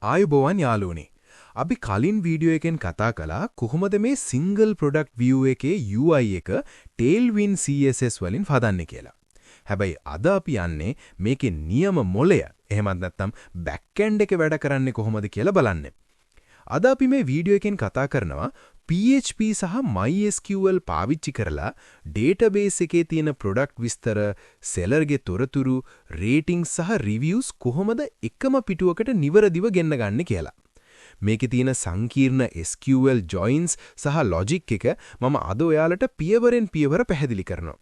ආයුබෝවන් යාළුවනේ. අපි කලින් වීඩියෝ එකෙන් කතා කළා කොහොමද මේ සිංගල් ප්‍රොඩක්ට් view එකේ UI එක Tailwind CSS වලින් හදන්නේ කියලා. හැබැයි අද අපි යන්නේ මේකේ නියම මොළය එහෙමත් නැත්නම් බෑක් එන්ඩ් එකේ වැඩ කරන්නේ කොහොමද කියලා බලන්න. අද අපි මේ වීඩියෝ එකෙන් කතා කරනවා PHP සහ MySQL පාවිච්චි කරලා database එකේ තියෙන product විස්තර, sellerගේ තොරතුරු, ratings සහ reviews කොහොමද එකම පිටුවකට නිවරදිව ගෙන්න ගන්න කියලා. මේකේ තියෙන සංකීර්ණ SQL joins සහ logic එක මම අද ඔයාලට පියවරෙන් පියවර පැහැදිලි කරනවා.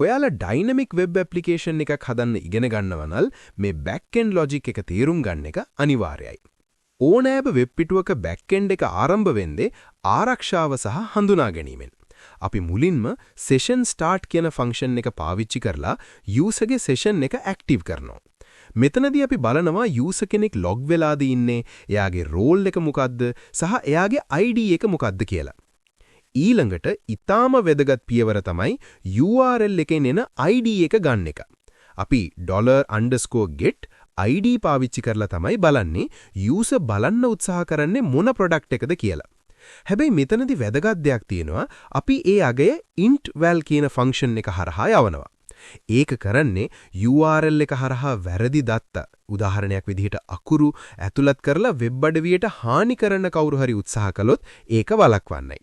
ඔයාලා dynamic web application එකක් හදන්න ඉගෙන ගන්නවා නම් මේ back end logic එක තේරුම් ගන්න එක අනිවාර්යයි. ඕනෑම වෙබ් පිටුවක බෑක් එන්ඩ් එක ආරම්භ වෙන්නේ ආරක්ෂාව සහ හඳුනා ගැනීමෙන්. අපි මුලින්ම session start කියන ෆන්ක්ෂන් එක පාවිච්චි කරලා user ගේ session එක active කරනවා. මෙතනදී අපි බලනවා user කෙනෙක් log වෙලාද ඉන්නේ, එයාගේ role එක මොකද්ද සහ එයාගේ ID එක මොකද්ද කියලා. ඊළඟට ඊටාම වැදගත් පියවර තමයි URL එකෙන් එන ID එක ගන්න එක. අපි $_get ID පාවිච්චි කරලා තමයි බලන්නේ user බලන්න උත්සාහ කරන්නේ මොන product එකද කියලා. හැබැයි මෙතනදී වැදගත් දෙයක් තියෙනවා. අපි ඒ අගය int val කියන function එක හරහා යවනවා. ඒක කරන්නේ URL එක හරහා වැරදි දත්ත උදාහරණයක් විදිහට අකුරු ඇතුළත් කරලා වෙබ් අඩවියට හානි කරන්න කවුරු හරි උත්සාහ කළොත් ඒක වළක්වන්නයි.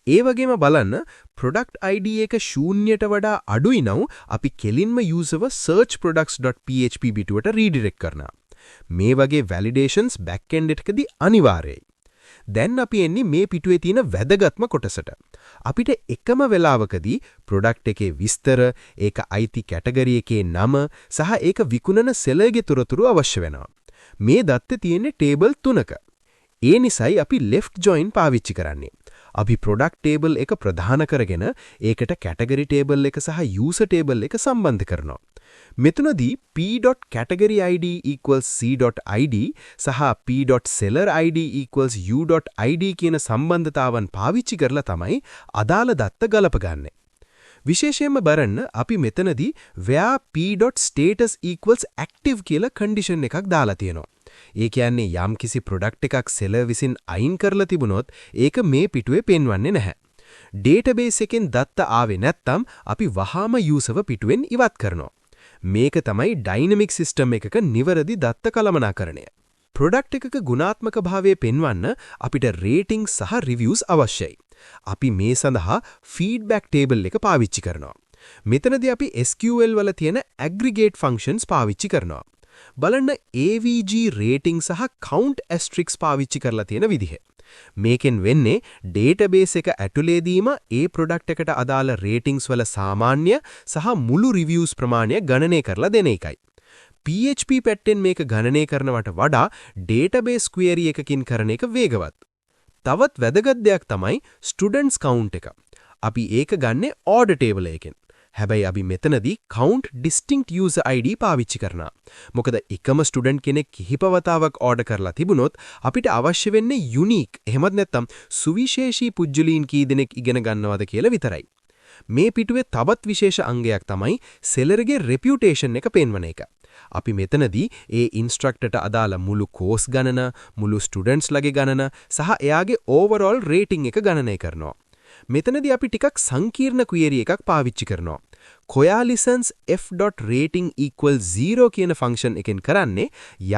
ඒ වගේම බලන්න product ID එක ශූන්‍යයට වඩා අඩුයි නම් අපි කෙලින්ම userව search-products.php පිටුවට redirect කරනවා. මේ වගේ validations back end එකකදී අනිවාර්යයි. දැන් අපි එන්නේ මේ පිටුවේ තියෙන වැදගත්ම කොටසට. අපිට එකම වෙලාවකදී product එකේ විස්තර, ඒක IT category එකේ නම සහ ඒක විකුණන sellerගේ තොරතුරු අවශ්‍ය වෙනවා. මේ දත්ත තියෙන්නේ table 3ක. ඒ නිසායි අපි left join පාවිච්චි කරන්නේ. අපි product table එක ප්‍රධාන කරගෙන ඒකට category table එක සහ user table එක සම්බන්ධ කරනවා. මෙතනදී p.categoryid = c.id සහ p.sellerid = u.id කියන සම්බන්ධතාවන් පාවිච්චි කරලා තමයි අදාළ දත්ත ගලපගන්නේ. විශේෂයෙන්ම බලන්න අපි මෙතනදී where p.status = active කියලා condition එකක් දාලා තියෙනවා. ඒ කියන්නේ යම් කිසි product එකක් seller විසින් අයින් කරලා තිබුණොත් ඒක මේ පිටුවේ පෙන්වන්නේ නැහැ. database එකෙන් දත්ත ආවේ නැත්නම් අපි වහාම userව පිටුවෙන් ඉවත් කරනවා. මේක තමයි dynamic system එකක නිවැරදි දත්ත කළමනාකරණය. product එකක ගුණාත්මක භාවය පෙන්වන්න අපිට ratings සහ reviews අවශ්‍යයි. අපි මේ සඳහා feedback table එක පාවිච්චි කරනවා. මෙතනදී අපි SQL වල තියෙන aggregate functions පාවිච්චි කරනවා. බලන්න AVG rating සහ count asterisk පාවිච්චි කරලා තියෙන විදිහ. මේකෙන් වෙන්නේ database එක ඇතුළේදීම ඒ product එකට අදාළ ratings වල සාමාන්‍ය සහ මුළු reviews ප්‍රමාණය ගණනය කරලා දෙන එකයි. PHP පැත්තෙන් මේක ගණනය කරනවට වඩා database query එකකින් කරන එක වේගවත්. තවත් වැදගත් දෙයක් තමයි students count එක. අපි ඒක ගන්නේ order table එකෙන්. හැබැයි අපි මෙතනදී count distinct user ID පාවිච්චි කරනවා. මොකද එකම ස්ටුඩන්ට් කෙනෙක් කිහිපවතාවක් ඕඩර් කරලා තිබුණොත් අපිට අවශ්‍ය වෙන්නේ යුනික් එහෙමත් නැත්නම් සුවිශේෂී පුජ්‍යලීන් කී දෙනෙක් ඉගෙන ගන්නවද කියලා විතරයි. මේ පිටුවේ තවත් විශේෂ අංගයක් තමයි sellerගේ reputation එක පෙන්වන එක. අපි මෙතනදී ඒ instructorට අදාළ මුළු course ගණන, මුළු students ලගේ ගණන සහ එයාගේ overall rating එක ගණනය කරනවා. මෙතනදී අපි ටිකක් සංකීර්ණ query එකක් පාවිච්චි කරනවා. coalescence f.rating = 0 කියන ෆන්ක්ෂන් එකෙන් කරන්නේ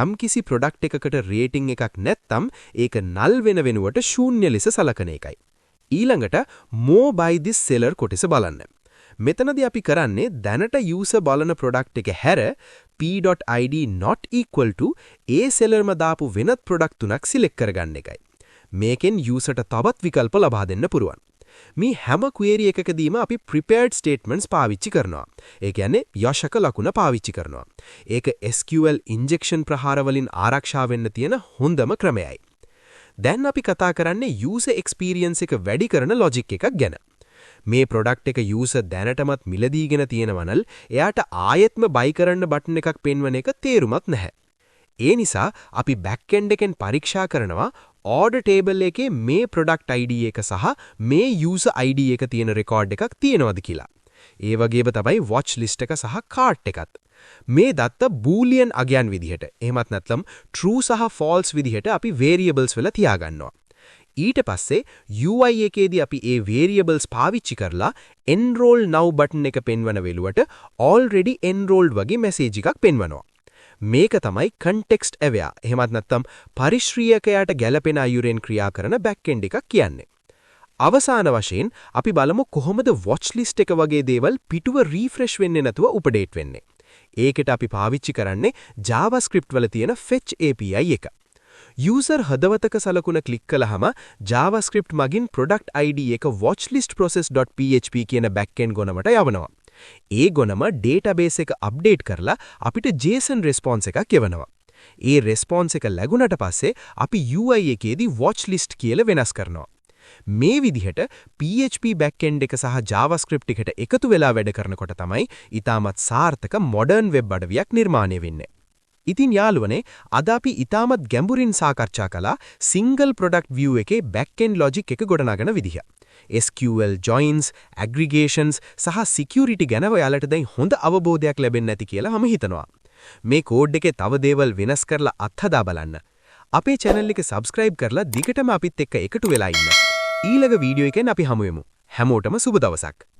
යම්කිසි product එකකට rating එකක් නැත්නම් ඒක null වෙන වෙනුවට ශූන්‍ය ලෙස සලකන එකයි. ඊළඟට more by this seller කොටස බලන්න. මෙතනදී අපි කරන්නේ දැනට user බලන product එක හැර p.id not equal to ඒ sellerම දාපු වෙනත් product තුනක් select කරගන්න එකයි. මේකෙන් userට තවත් විකල්ප ලබා දෙන්න පුරුවන්. මේ හැම query එකකදීම අපි prepared statements පාවිච්චි කරනවා. ඒ කියන්නේ යශක ලකුණ පාවිච්චි කරනවා. ඒක SQL injection ප්‍රහාර වලින් ආරක්ෂා වෙන්න තියෙන හොඳම ක්‍රමයයි. දැන් අපි කතා කරන්නේ user experience එක වැඩි කරන logic එකක් ගැන. මේ product එක user දැනටමත් මිලදීගෙන තියෙනවනල් එයාට ආයෙත්ම buy කරන්න button එකක් පෙන්වන එක තේරුමක් නැහැ. ඒ නිසා අපි back end එකෙන් පරීක්ෂා කරනවා order table එකේ මේ product ID එක සහ මේ user ID එක තියෙන record එකක් තියෙනවද කියලා. ඒ වගේම තමයි watch list එක සහ cart එකත්. මේ දත්ත බූලියන් අගයන් විදිහට එහෙමත් නැත්නම් true සහ false විදිහට අපි variables වල තියාගන්නවා. ඊට පස්සේ UI එකේදී අපි ඒ variables පාවිච්චි කරලා enroll now button එක පෙන්වන වෙලුවට already enrolled වගේ message එකක් පෙන්වනවා. මේක තමයි context aware එහෙමත් නැත්නම් පරිශ්‍රීයකයට ගැළපෙන අයුරෙන් ක්‍රියා කරන backend එකක් කියන්නේ. අවසාන වශයෙන් අපි බලමු කොහොමද watch list එක වගේ දේවල් පිටුව refresh වෙන්නේ නැතුව උපඩේට් වෙන්නේ. ඒකට අපි පාවිච්චි කරන්නේ JavaScript වල තියෙන fetch API එක. user හදවතක සලකුණ ක්ලික් කළාම JavaScript මගින් product ID එක watchlistprocess.php කියන backend ගොනමට යවනවා. ඒ ගොනම database එක update කරලා අපිට JSON response එකක් යවනවා. ඒ response එක ලැබුණට පස්සේ අපි UI එකේදී watchlist කියලා වෙනස් කරනවා. මේ විදිහට PHP backend එක සහ JavaScript එකට එකතු වෙලා වැඩ කරනකොට තමයි ඊටමත් සාර්ථක modern web අඩවියක් නිර්මාණය වෙන්නේ. ඉතින් යාළුවනේ අද අපි ඊටමත් ගැඹුරින් සාකච්ඡා කළා single product view එකේ backend logic එක ගොඩනගන විදිහ. SQL joins, aggregations සහ security ගැන ඔයාලට දැන් හොඳ අවබෝධයක් ලැබෙන්න ඇති කියලා මම හිතනවා. මේ කෝඩ් එකේ තව දේවල් වෙනස් කරලා අත්හදා බලන්න. අපේ channel එක subscribe කරලා දිගටම අපිත් එක්ක එකතු වෙලා ඉන්න. ඊළඟ වීඩියෝ එකෙන් අපි හමු වෙමු. හැමෝටම සුබ දවසක්.